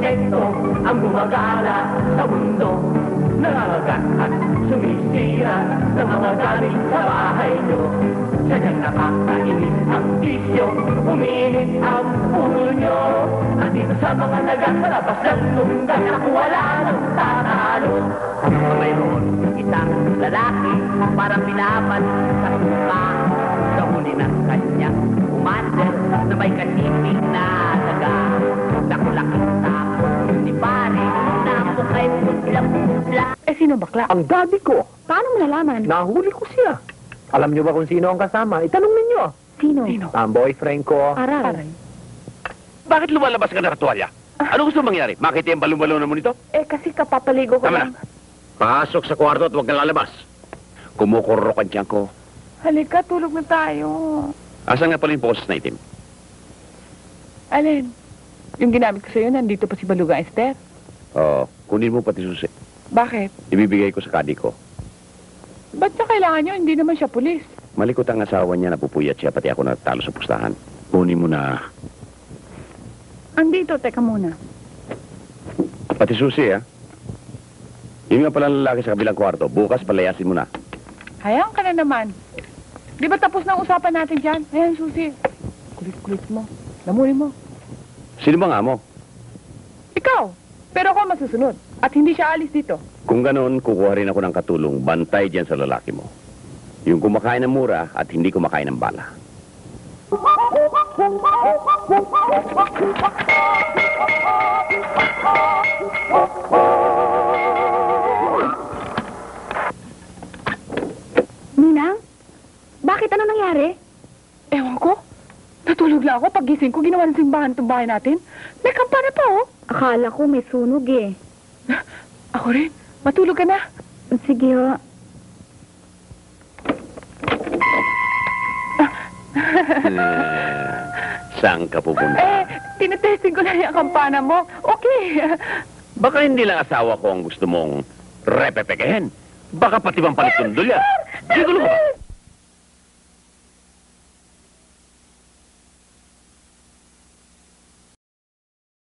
proyekto ang gumagala sa mundo. Nangangagat at sumisira ng mga gamit sa bahay nyo. Sadyang nakakainis ang bisyo, uminit ang ulo nyo. At dito sa mga nagasalabas ng lunggan, ako wala nang tatalo. Mayroon isang lalaki, parang pinapan sa mukha. Sa huli ng kanyang commander na may kasiping na daga. Nakulaking tapos ni pare na mukhay putla-putla. Eh, sino bakla? Ang daddy ko. Paano mo nalaman? Nahuli ko siya. Alam niyo ba kung sino ang kasama? Itanong ninyo. Sino? Ang boyfriend ko. Aray. Bakit lumalabas ka nakatuwalya? Ano gusto mangyari? Makita yung balong-balong mo nito? Eh, kasi kapapaligo ko Tama lang. na. Pasok sa kwarto at huwag kang lalabas. Kumukurok ang tiyan ko. Halika, tulog na tayo. Asan nga pala yung poses na itim? Alin? Yung ginamit ko sa'yo, nandito pa si Baluga Esther. Oo, kunin mo pati susi. Bakit? Ibibigay ko sa kadi ko. Ba't niya kailangan niyo? Hindi naman siya pulis. Malikot ang asawa niya, napupuyat siya, pati ako natalo sa pustahan. Kunin mo na. Andito, teka muna. Pati susi, ha? Yung nga pala lalaki sa kabilang kwarto, bukas palayasin mo na. Hayaan ka na naman. Di ba tapos na ang usapan natin dyan? Ayan, Susi. Kulit-kulit mo. Lamunin mo. Sino ba nga mo? Ikaw. Pero ako masusunod. At hindi siya alis dito. Kung ganon, kukuha rin ako ng katulong, bantay dyan sa lalaki mo. Yung kumakain ng mura at hindi kumakain ng bala. Ninang? Bakit? Ano nangyari? Ewan ko. Natulog lang ako. Paggising ko, ginawa ng simbahan itong bahay natin. May kampana pa, oh. Akala ko may sunog eh. Ako rin. Matulog ka na. Sige ho. Saan ka pupunta? Tinetesting ko na yung kampana mo. Okay. Baka hindi lang asawa ko ang gusto mong repepekehin. Baka pati bang palitundol yan. Gigulo ka ba?